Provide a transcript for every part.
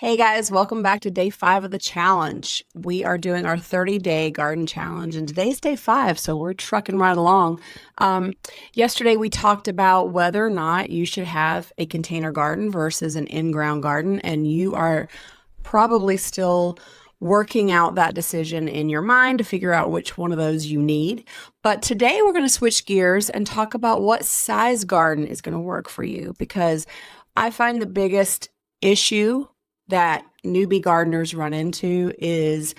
Hey guys, welcome back to day 5 of the challenge. We are doing our 30-day garden challenge, and today's day 5, so we're trucking right along. Yesterday we talked about whether or not you should have a container garden versus an in-ground garden, and you are probably still working out that decision in your mind to figure out which one of those you need. But today we're going to switch gears and talk about what size garden is going to work for you, because I find the biggest issue that newbie gardeners run into is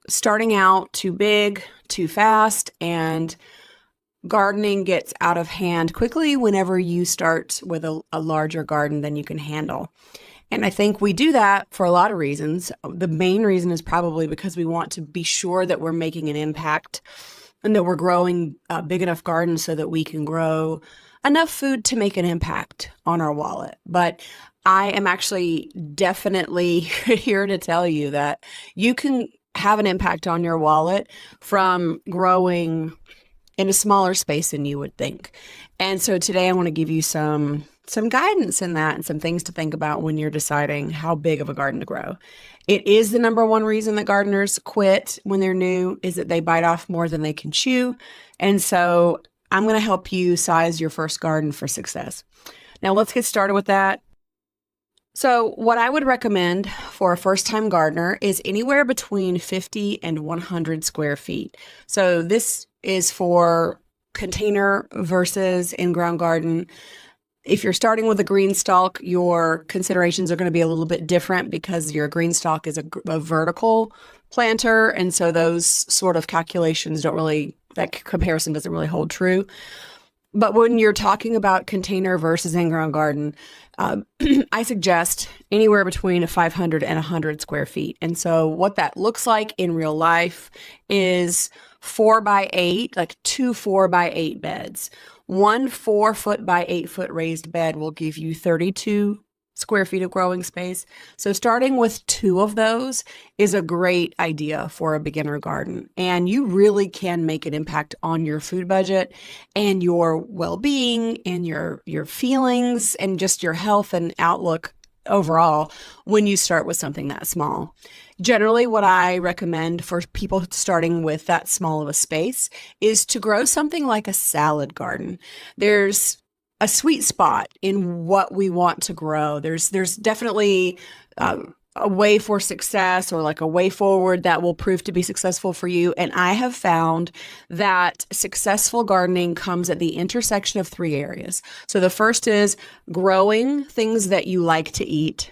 starting out too big, too fast, and gardening gets out of hand quickly whenever you start with a larger garden than you can handle. And I think we do that for a lot of reasons. The main reason is probably because we want to be sure that we're making an impact and that we're growing a big enough garden so that we can grow enough food to make an impact on our wallet. But I am actually definitely here to tell you that you can have an impact on your wallet from growing in a smaller space than you would think. And so today I want to give you some guidance in that and some things to think about when you're deciding how big of a garden to grow. It is the number one reason that gardeners quit when they're new, is that they bite off more than they can chew. And so I'm going to help you size your first garden for success. Now let's get started with that. So what I would recommend for a first-time gardener is anywhere between 50 and 100 square feet. So this is for container versus in-ground garden. If you're starting with a green stalk, your considerations are going to be a little bit different because your green stalk is a vertical planter, and so those sort of calculations that comparison doesn't really hold true. But when you're talking about container versus in-ground garden, I suggest anywhere between 500 and 100 square feet. And so what that looks like in real life is 4x8, like 2 4x8 beds. One 4-foot by 8-foot raised bed will give you 32 square feet of growing space. So starting with 2 of those is a great idea for a beginner garden. And you really can make an impact on your food budget and your well-being and your feelings and just your health and outlook overall when you start with something that small. Generally, what I recommend for people starting with that small of a space is to grow something like a salad garden. There's a sweet spot in what we want to grow. There's definitely a way for success, or like a way forward that will prove to be successful for you. And I have found that successful gardening comes at the intersection of 3 areas. So the first is growing things that you like to eat,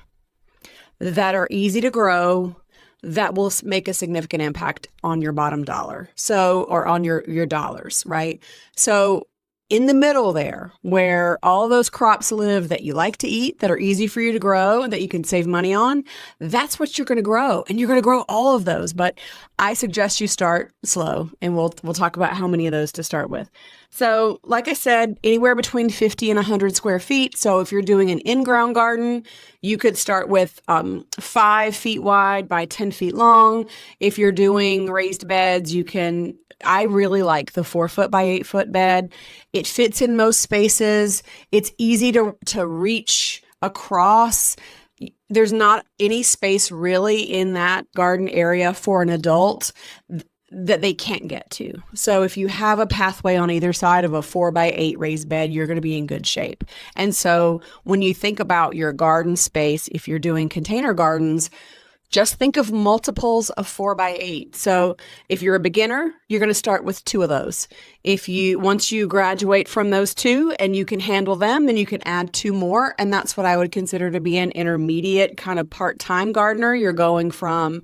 that are easy to grow, that will make a significant impact on your bottom dollar. Or on your dollars, right? So in the middle there, where all those crops live that you like to eat, that are easy for you to grow, that you can save money on, that's what you're going to grow. And you're going to grow all of those. But I suggest you start slow, and we'll talk about how many of those to start with. So like I said, anywhere between 50 and 100 square feet. So if you're doing an in-ground garden, you could start with 5 feet wide by 10 feet long. If you're doing raised beds, I really like the 4-foot by 8-foot bed. It fits in most spaces. It's easy to reach across. There's not any space really in that garden area for an adult that they can't get to. So if you have a pathway on either side of a 4x8 raised bed, you're going to be in good shape. And so when you think about your garden space, if you're doing container gardens, just think of multiples of 4x8. So if you're a beginner, you're going to start with 2 of those. Once you graduate from those 2 and you can handle them, then you can add 2 more. And that's what I would consider to be an intermediate kind of part-time gardener. You're going from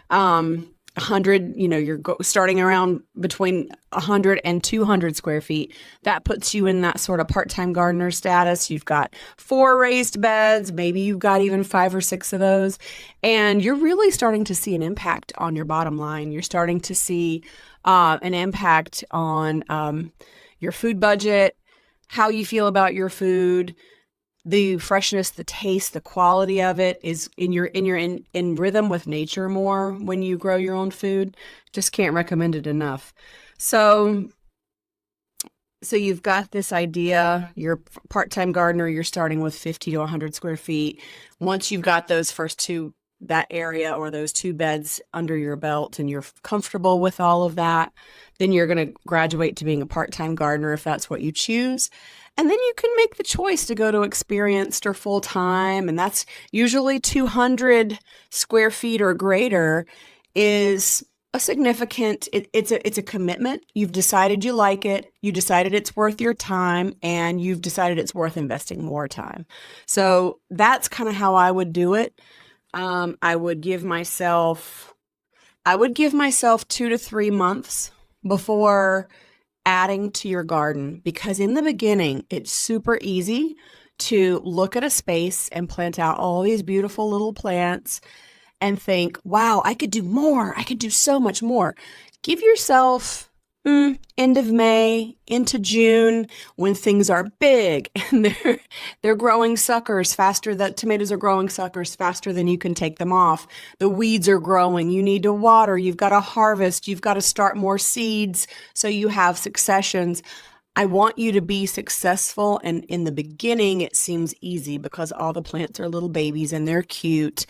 100, you're starting around between 100 and 200 square feet. That puts you in that sort of part-time gardener status. You've got 4 raised beds, maybe you've got even 5 or 6 of those, and you're really starting to see an impact on your bottom line. You're starting to see an impact on your food budget, how you feel about your food, the freshness, the taste, the quality of it is in rhythm with nature more when you grow your own food. Just can't recommend it enough. So So you've got this idea, you're a part-time gardener, you're starting with 50 to 100 square feet. Once you've got those first two, that area or those two beds under your belt and you're comfortable with all of that, then you're going to graduate to being a part-time gardener if that's what you choose. And then you can make the choice to go to experienced or full-time, and that's usually 200 square feet or greater is a significant it's a commitment. You've decided you like it, you decided it's worth your time, and you've decided it's worth investing more time. So that's kind of how I would do it. I would give myself 2 to 3 months before adding to your garden, because in the beginning it's super easy to look at a space and plant out all these beautiful little plants and think, wow, I could do more. I could do so much more. Give yourself end of May into June when things are big and they're growing suckers faster. That tomatoes are growing suckers faster than you can take them off. The weeds are growing. You need to water. You've got to harvest. You've got to start more seeds so you have successions. I want you to be successful, and in the beginning it seems easy because all the plants are little babies and they're cute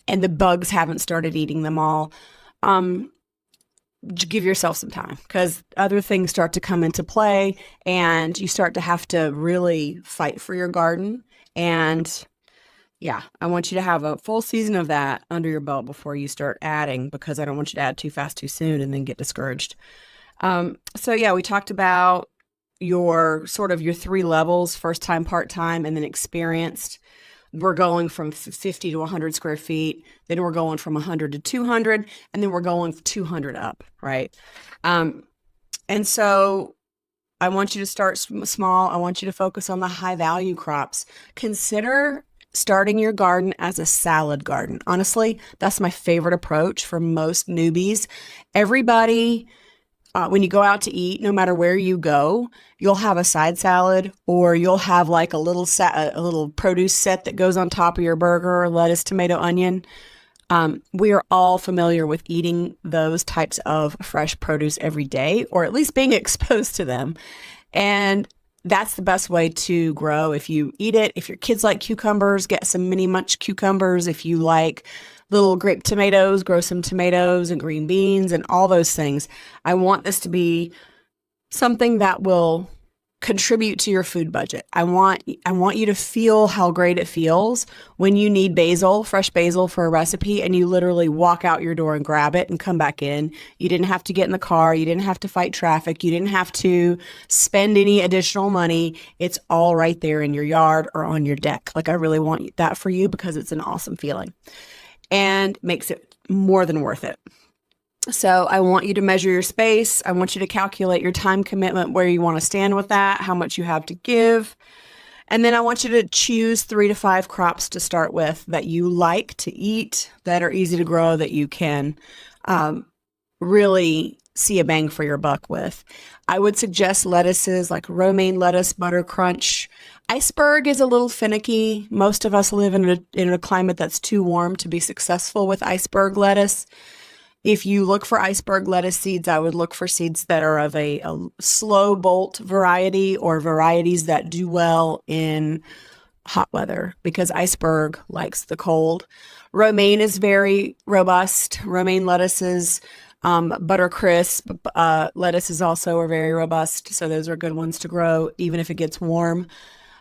and the bugs haven't started eating them all. Give yourself some time because other things start to come into play and you start to have to really fight for your garden. And yeah, I want you to have a full season of that under your belt before you start adding, because I don't want you to add too fast too soon and then get discouraged. So yeah, we talked about your 3 levels: first time, part time, and then experienced. We're going from 50 to 100 square feet. Then we're going from 100 to 200, and then we're going 200 up, right? And so I want you to start small. I want you to focus on the high value crops. Consider starting your garden as a salad garden. Honestly, that's my favorite approach for most newbies. Everybody, when you go out to eat, no matter where you go, you'll have a side salad, or you'll have like a little produce set that goes on top of your burger: lettuce, tomato, onion. We are all familiar with eating those types of fresh produce every day, or at least being exposed to them. And that's the best way to grow. If you eat it, if your kids like cucumbers, get some mini munch cucumbers. If you like little grape tomatoes, grow some tomatoes and green beans and all those things. I want this to be something that will contribute to your food budget. I want you to feel how great it feels when you need basil, fresh basil for a recipe, and you literally walk out your door and grab it and come back in. You didn't have to get in the car. You didn't have to fight traffic. You didn't have to spend any additional money. It's all right there in your yard or on your deck. Like, I really want that for you because it's an awesome feeling and makes it more than worth it. So I want you to measure your space. I want you to calculate your time commitment, where you want to stand with that, how much you have to give. And then I want you to choose 3 to 5 crops to start with that you like to eat, that are easy to grow, that you can really see a bang for your buck with. I would suggest lettuces like romaine lettuce, butter crunch. Iceberg is a little finicky. Most of us live in a climate that's too warm to be successful with iceberg lettuce. If you look for iceberg lettuce seeds, I would look for seeds that are of a slow bolt variety, or varieties that do well in hot weather, because iceberg likes the cold. Romaine is very robust. Romaine lettuces, buttercrisp lettuces also are very robust. So those are good ones to grow even if it gets warm.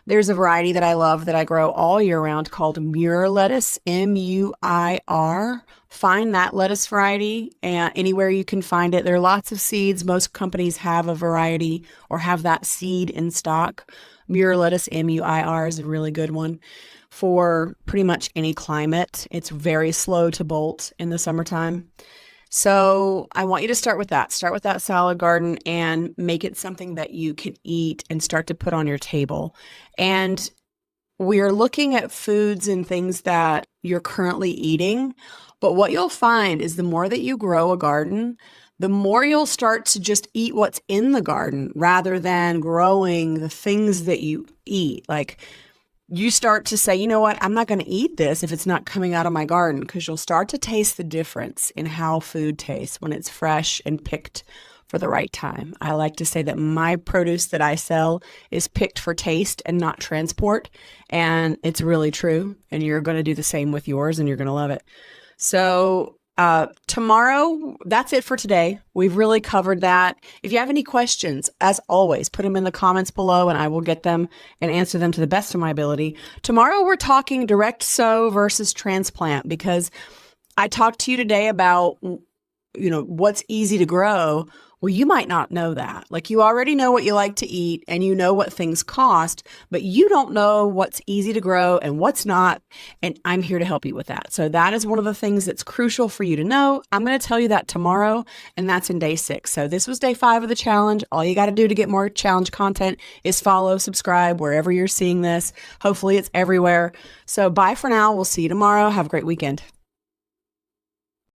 There's a variety that I love that I grow all year round called Muir lettuce, M-U-I-R. Find that lettuce variety anywhere you can find it. There are lots of seeds. Most companies have a variety or have that seed in stock. Muir lettuce, M-U-I-R, is a really good one for pretty much any climate. It's very slow to bolt in the summertime. So I want you to start with that. Start with that salad garden and make it something that you can eat and start to put on your table. And we're looking at foods and things that you're currently eating. But what you'll find is the more that you grow a garden, the more you'll start to just eat what's in the garden rather than growing the things that you eat. Like, you start to say, you know what, I'm not going to eat this if it's not coming out of my garden, because you'll start to taste the difference in how food tastes when it's fresh and picked for the right time. I like to say that my produce that I sell is picked for taste and not transport. And it's really true. And you're going to do the same with yours and you're going to love it. So, tomorrow, that's it for today. We've really covered that. If you have any questions, as always, put them in the comments below and I will get them and answer them to the best of my ability. Tomorrow, we're talking direct sow versus transplant because I talked to you today about, what's easy to grow. Well, you might not know that. Like you already know what you like to eat and you know what things cost, but you don't know what's easy to grow and what's not. And I'm here to help you with that. So that is one of the things that's crucial for you to know. I'm going to tell you that tomorrow, and that's in day 6. So this was day 5 of the challenge. All you got to do to get more challenge content is follow, subscribe wherever you're seeing this. Hopefully it's everywhere. So bye for now. We'll see you tomorrow. Have a great weekend.